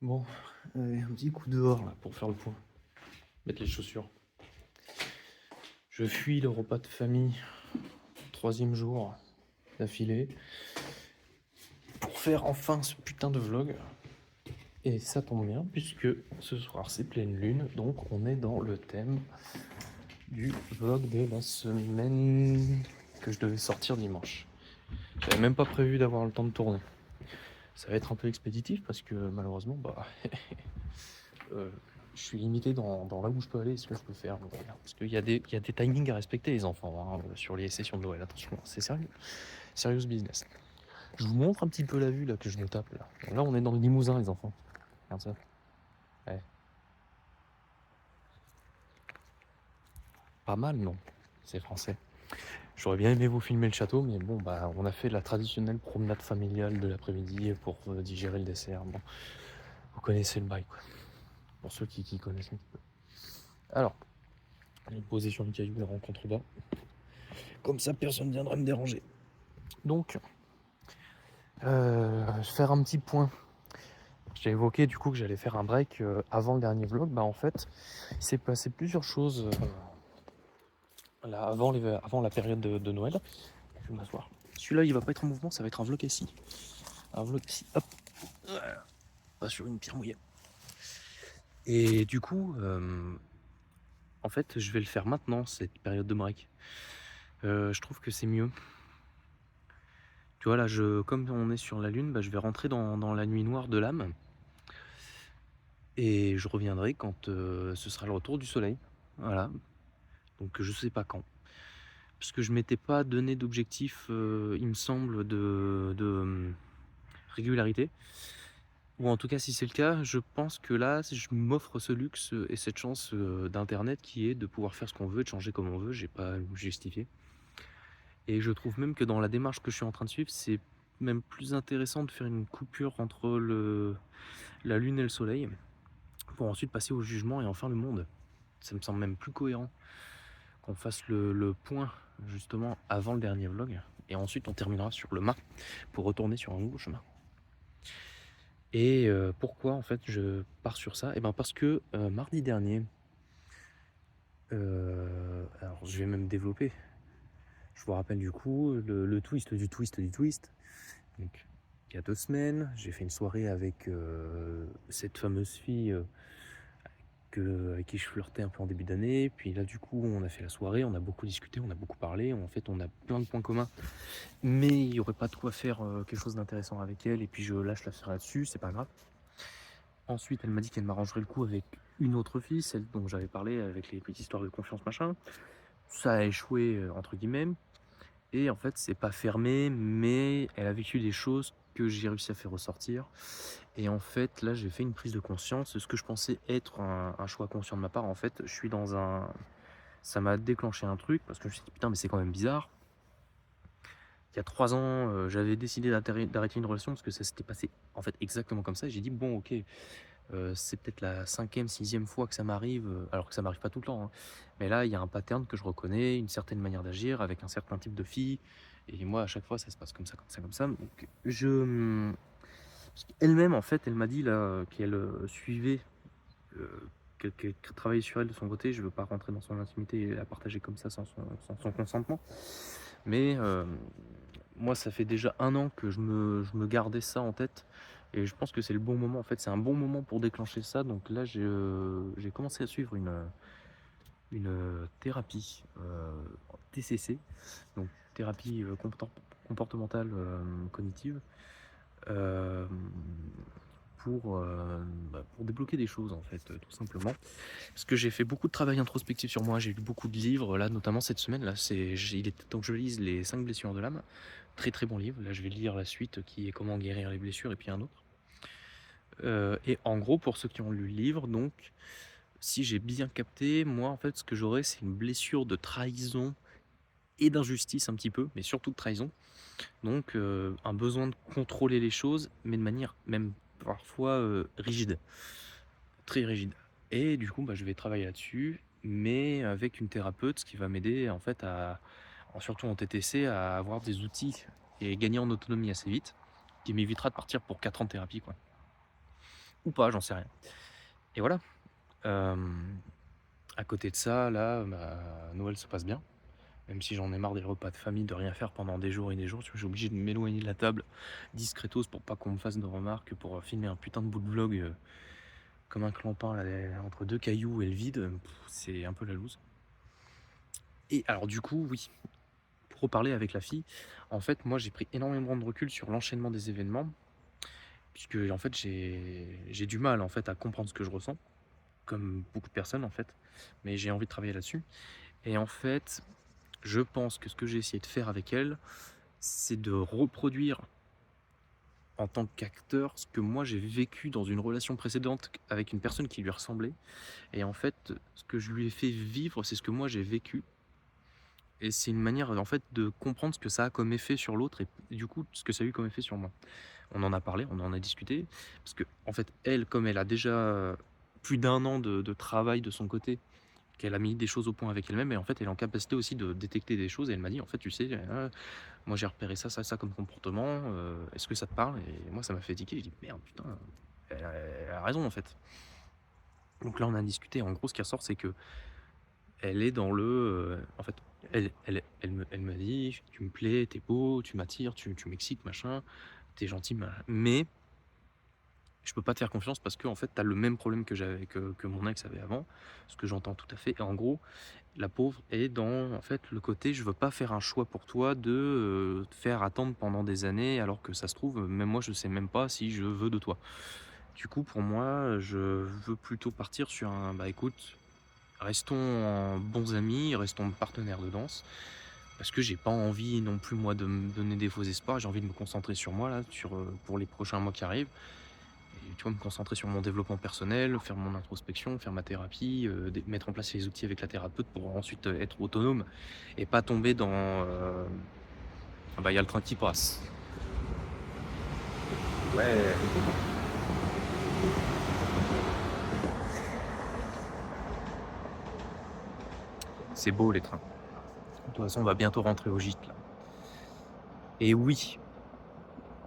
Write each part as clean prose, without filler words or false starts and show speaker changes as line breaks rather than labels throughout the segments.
Bon, un petit coup dehors là pour faire le point, mettre les chaussures. Je fuis le repas de famille, troisième jour d'affilée, pour faire enfin ce putain de vlog. Et ça tombe bien puisque ce soir c'est pleine lune, donc on est dans le thème du vlog de la semaine que je devais sortir dimanche. J'avais même pas prévu d'avoir le temps de tourner. Ça va être un peu expéditif parce que malheureusement, euh, je suis limité dans là où je peux aller et ce que je peux faire. Voilà. Parce qu'il y a des timings à respecter, les enfants, hein, sur les sessions de Noël. Attention, c'est sérieux. Serious business. Je vous montre un petit peu la vue là que je me tape là. Là, on est dans le Limousin, les enfants. Regarde ça. Ouais. Pas mal, non? C'est français. J'aurais bien aimé vous filmer le château, mais bon, on a fait la traditionnelle promenade familiale de l'après-midi pour digérer le dessert. Bon, vous connaissez le bail, quoi. Pour ceux qui connaissent un petit peu. Alors, allez poser sur une caillou et rencontre bas. Comme ça, personne ne viendra me déranger. Donc, faire un petit point. J'ai évoqué du coup que j'allais faire un break avant le dernier vlog. En fait, il s'est passé plusieurs choses là, avant la période de Noël. Je vais m'asseoir. Celui-là, il va pas être en mouvement, ça va être un vlog ici. Un vlog ici, hop, pas sur une pierre mouillée. Et du coup, en fait, je vais le faire maintenant, cette période de break. Je trouve que c'est mieux. Tu vois, là, comme on est sur la lune, je vais rentrer dans la nuit noire de l'âme. Et je reviendrai quand ce sera le retour du soleil. Voilà. Donc je sais pas quand. Parce que je m'étais pas donné d'objectif, il me semble, de régularité. Ou en tout cas, si c'est le cas, je pense que là, je m'offre ce luxe et cette chance d'internet qui est de pouvoir faire ce qu'on veut, de changer comme on veut. J'ai pas à me justifier. Et je trouve même que dans la démarche que je suis en train de suivre, c'est même plus intéressant de faire une coupure entre la lune et le soleil pour ensuite passer au jugement et en faire le monde. Ça me semble même plus cohérent qu'on fasse le point justement avant le dernier vlog et ensuite on terminera sur le mât pour retourner sur un nouveau chemin. Et pourquoi en fait je pars sur ça? Et parce que mardi dernier, alors je vais même développer. Je vous rappelle du coup le twist du twist du twist. Donc il y a 2 semaines, j'ai fait une soirée avec cette fameuse fille avec qui je flirtais un peu en début d'année. Puis là, du coup, on a fait la soirée, on a beaucoup discuté, on a beaucoup parlé. En fait, on a plein de points communs. Mais il n'y aurait pas de quoi faire quelque chose d'intéressant avec elle. Et puis, je lâche l'affaire là-dessus, c'est pas grave. Ensuite, elle m'a dit qu'elle m'arrangerait le coup avec une autre fille, celle dont j'avais parlé avec les petites histoires de confiance, machin. Ça a échoué, entre guillemets. Et en fait, c'est pas fermé, mais elle a vécu des choses que j'ai réussi à faire ressortir. Et en fait, là, j'ai fait une prise de conscience. Ce que je pensais être un choix conscient de ma part, en fait, je suis dans un... Ça m'a déclenché un truc, parce que je me suis dit, putain, mais c'est quand même bizarre. Il y a 3 ans, j'avais décidé d'arrêter une relation, parce que ça s'était passé, en fait, exactement comme ça. Et j'ai dit, bon, ok, c'est peut-être la 5e, 6e fois que ça m'arrive, alors que ça m'arrive pas tout le temps, hein. Mais là, il y a un pattern que je reconnais, une certaine manière d'agir avec un certain type de fille. Et moi, à chaque fois, ça se passe comme ça, comme ça, comme ça. Donc, elle-même, en fait, elle m'a dit là qu'elle suivait, qu'elle travaillait sur elle de son côté. Je veux pas rentrer dans son intimité et la partager comme ça sans son consentement. Mais moi, ça fait déjà 1 an que je me gardais ça en tête. Et je pense que c'est le bon moment. En fait, c'est un bon moment pour déclencher ça. Donc là, j'ai commencé à suivre une thérapie TCC, donc thérapie comportementale cognitive, euh, pour débloquer des choses en fait, tout simplement. Parce que j'ai fait beaucoup de travail introspectif sur moi, j'ai lu beaucoup de livres, là notamment cette semaine, là il était temps que je lise Les 5 blessures de l'âme, très très bon livre, là je vais lire la suite qui est Comment guérir les blessures et puis un autre. Et en gros, pour ceux qui ont lu le livre, donc, si j'ai bien capté, moi en fait ce que j'aurais c'est une blessure de trahison et d'injustice un petit peu, mais surtout de trahison. Donc un besoin de contrôler les choses, mais de manière même parfois rigide, très rigide. Et du coup, je vais travailler là-dessus, mais avec une thérapeute, ce qui va m'aider en fait surtout en TTC, à avoir des outils et gagner en autonomie assez vite, qui m'évitera de partir pour 4 ans de thérapie, quoi. ou pas, j'en sais rien. Et voilà. À côté de ça, là, Noël se passe bien. Même si j'en ai marre des repas de famille, de rien faire pendant des jours et des jours, tu vois, je suis obligé de m'éloigner de la table discretos pour pas qu'on me fasse de remarques, pour filmer un putain de bout de vlog comme un clampin là, entre deux cailloux et le vide, c'est un peu la loose. Et alors du coup, oui, pour reparler avec la fille, en fait, moi j'ai pris énormément de recul sur l'enchaînement des événements, puisque en fait j'ai du mal en fait à comprendre ce que je ressens, comme beaucoup de personnes en fait, mais j'ai envie de travailler là-dessus. Et en fait, je pense que ce que j'ai essayé de faire avec elle, c'est de reproduire en tant qu'acteur ce que moi j'ai vécu dans une relation précédente avec une personne qui lui ressemblait. Et en fait, ce que je lui ai fait vivre, c'est ce que moi j'ai vécu. Et c'est une manière en fait de comprendre ce que ça a comme effet sur l'autre et du coup ce que ça a eu comme effet sur moi. On en a parlé, on en a discuté, parce que en fait elle, comme elle a déjà plus d'un an de travail de son côté, qu'elle a mis des choses au point avec elle-même, et en fait elle est en capacité aussi de détecter des choses, et elle m'a dit en fait tu sais, moi j'ai repéré ça, ça, ça comme comportement, est-ce que ça te parle? Et moi ça m'a fait tiquer, j'ai dit merde putain, elle a raison en fait. Donc là on a discuté, en gros ce qui ressort c'est que elle est dans en fait, elle me dit: «Tu me plais, t'es beau, tu m'attires, tu m'excites, machin, t'es gentil, mais je peux pas te faire confiance parce que en fait, t'as le même problème que j'avais que mon ex avait avant», ce que j'entends tout à fait. Et en gros, la pauvre est dans, en fait, le côté: «Je veux pas faire un choix pour toi de, te faire attendre pendant des années alors que ça se trouve, même moi, je sais même pas si je veux de toi». Du coup, pour moi, je veux plutôt partir sur un: «Bah, écoute, restons en bons amis, restons partenaires de danse». Parce que j'ai pas envie non plus moi de me donner des faux espoirs, j'ai envie de me concentrer sur moi là, pour les prochains mois qui arrivent, et tu vois, me concentrer sur mon développement personnel, faire mon introspection, faire ma thérapie, mettre en place les outils avec la thérapeute pour ensuite, être autonome et pas tomber dans, ah bah, il y a le train qui passe. Ouais, c'est beau les trains. De toute façon, on va bientôt rentrer au gîte là. Et oui,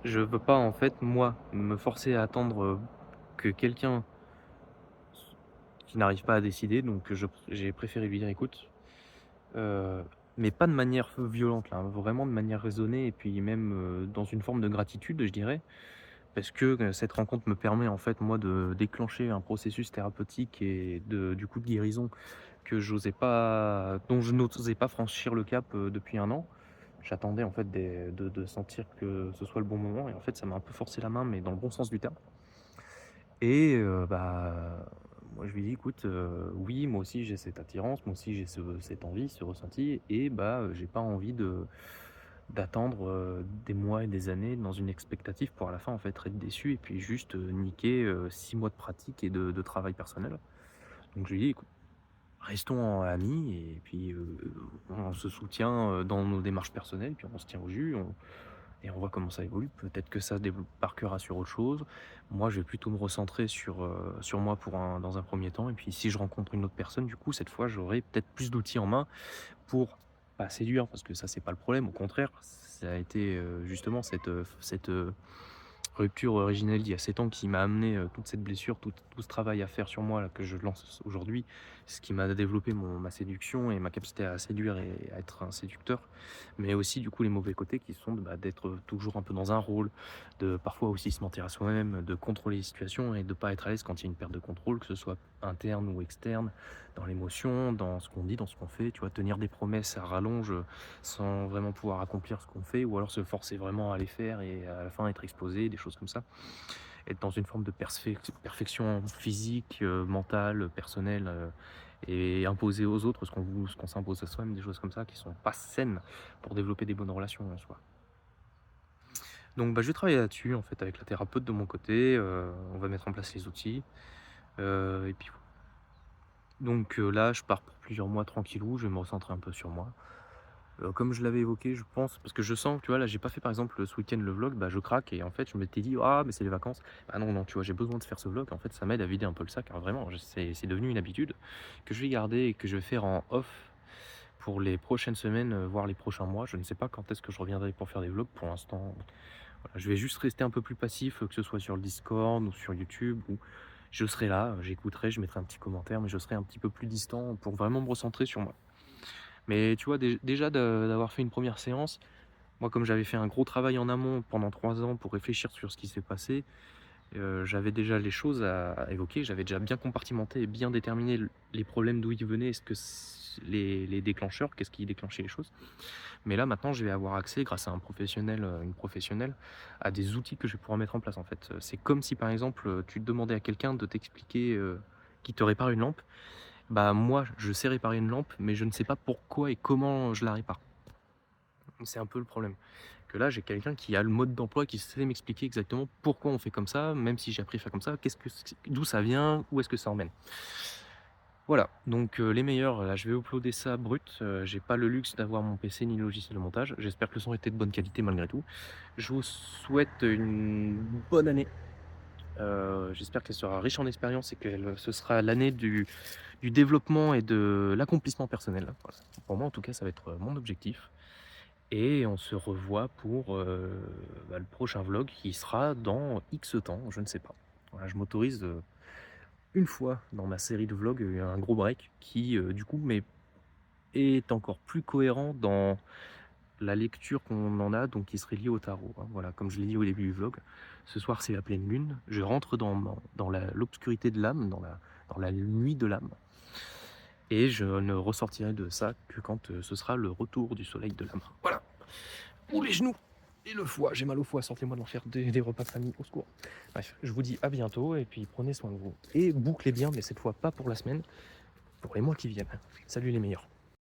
je veux pas en fait moi me forcer à attendre, que quelqu'un qui n'arrive pas à décider, donc j'ai préféré lui dire: «Écoute». Heu, mais pas de manière violente là, hein, vraiment de manière raisonnée et puis même, dans une forme de gratitude, je dirais. Parce que, cette rencontre me permet en fait moi de déclencher un processus thérapeutique et du coup de guérison dont je n'osais pas franchir le cap, depuis un an. J'attendais en fait de sentir que ce soit le bon moment, et en fait ça m'a un peu forcé la main, mais dans le bon sens du terme. Et bah, moi je lui dis: «Écoute, oui, moi aussi j'ai cette attirance, moi aussi j'ai cette envie, ce ressenti, et bah, j'ai pas envie d'attendre, des mois et des années dans une expectative pour à la fin en fait être déçu et puis juste, niquer, 6 mois de pratique et de travail personnel». Donc je lui dis: «Écoute, restons amis et puis, on se soutient, dans nos démarches personnelles, puis on se tient au jus, et on voit comment ça évolue. Peut-être que ça débarquera sur autre chose. Moi, je vais plutôt me recentrer sur moi dans un premier temps. Et puis, si je rencontre une autre personne, du coup, cette fois, j'aurai peut-être plus d'outils en main pour pas séduire, parce que ça, c'est pas le problème. Au contraire, ça a été justement cette rupture originelle d'il y a 7 ans qui m'a amené, toute cette blessure, tout ce travail à faire sur moi là que je lance aujourd'hui. Ce qui m'a développé ma séduction et ma capacité à séduire et à être un séducteur. Mais aussi du coup les mauvais côtés qui sont d'être toujours un peu dans un rôle, de parfois aussi se mentir à soi-même, de contrôler les situations et de pas être à l'aise quand il y a une perte de contrôle, que ce soit interne ou externe, dans l'émotion, dans ce qu'on dit, dans ce qu'on fait, tu vois? Tenir des promesses à rallonge, sans vraiment pouvoir accomplir ce qu'on fait, ou alors se forcer vraiment à les faire et à la fin être explosé, des choses comme ça. Être dans une forme de perfection physique, mentale, personnelle, et imposer aux autres ce qu'on s'impose à soi-même, des choses comme ça qui sont pas saines pour développer des bonnes relations en soi. Donc bah, je vais travailler là-dessus en fait avec la thérapeute de mon côté, on va mettre en place les outils, et puis donc là je pars pour plusieurs mois tranquillou, je vais me recentrer un peu sur moi. Comme je l'avais évoqué, je pense, parce que je sens, tu vois, là, j'ai pas fait par exemple ce week-end le vlog, bah, je craque et en fait, je m'étais dit: «Ah, mais c'est les vacances». Ah non, non, tu vois, j'ai besoin de faire ce vlog. En fait, ça m'aide à vider un peu le sac, hein, vraiment, c'est devenu une habitude que je vais garder et que je vais faire en off pour les prochaines semaines, voire les prochains mois. Je ne sais pas quand est-ce que je reviendrai pour faire des vlogs. Pour l'instant, Voilà, je vais juste rester un peu plus passif, que ce soit sur le Discord ou sur YouTube, où je serai là, j'écouterai, je mettrai un petit commentaire, mais je serai un petit peu plus distant pour vraiment me recentrer sur moi. Mais tu vois, déjà d'avoir fait une première séance, moi, comme j'avais fait un gros travail en amont pendant 3 ans pour réfléchir sur ce qui s'est passé, j'avais déjà les choses à évoquer. J'avais déjà bien compartimenté et bien déterminé les problèmes, d'où ils venaient, est-ce que les déclencheurs, qu'est-ce qui déclenchait les choses. Mais là, maintenant, je vais avoir accès, grâce à un professionnel, une professionnelle, à des outils que je vais pouvoir mettre en place, en fait. C'est comme si, par exemple, tu demandais à quelqu'un de t'expliquer, qui te répare une lampe. Bah, moi, je sais réparer une lampe, mais je ne sais pas pourquoi et comment je la répare. C'est un peu le problème. Que là, j'ai quelqu'un qui a le mode d'emploi, qui sait m'expliquer exactement pourquoi on fait comme ça, même si j'ai appris à faire comme ça, d'où ça vient, où est-ce que ça emmène. Voilà, donc les meilleurs, là je vais uploader ça brut, j'ai pas le luxe d'avoir mon PC ni le logiciel de montage. J'espère que le son était de bonne qualité malgré tout. Je vous souhaite une bonne année, j'espère qu'elle sera riche en expérience et que ce sera l'année du développement et de l'accomplissement personnel. Voilà. Pour moi en tout cas, ça va être mon objectif et on se revoit pour, le prochain vlog qui sera dans X temps, je ne sais pas. Voilà, je m'autorise, une fois dans ma série de vlogs, un gros break qui, du coup, est encore plus cohérent dans la lecture qu'on en a, donc qui serait liée au tarot, hein. Voilà, comme je l'ai dit au début du vlog, ce soir c'est la pleine lune, je rentre dans l'obscurité de l'âme, dans la nuit de l'âme, et je ne ressortirai de ça que quand ce sera le retour du soleil de l'âme. Voilà. Ouh, les genoux et le foie, j'ai mal au foie, sortez-moi de l'enfer des repas de famille, au secours. Bref, je vous dis à bientôt, et puis prenez soin de vous. Et bouclez bien, mais cette fois pas pour la semaine, pour les mois qui viennent. Salut les meilleurs.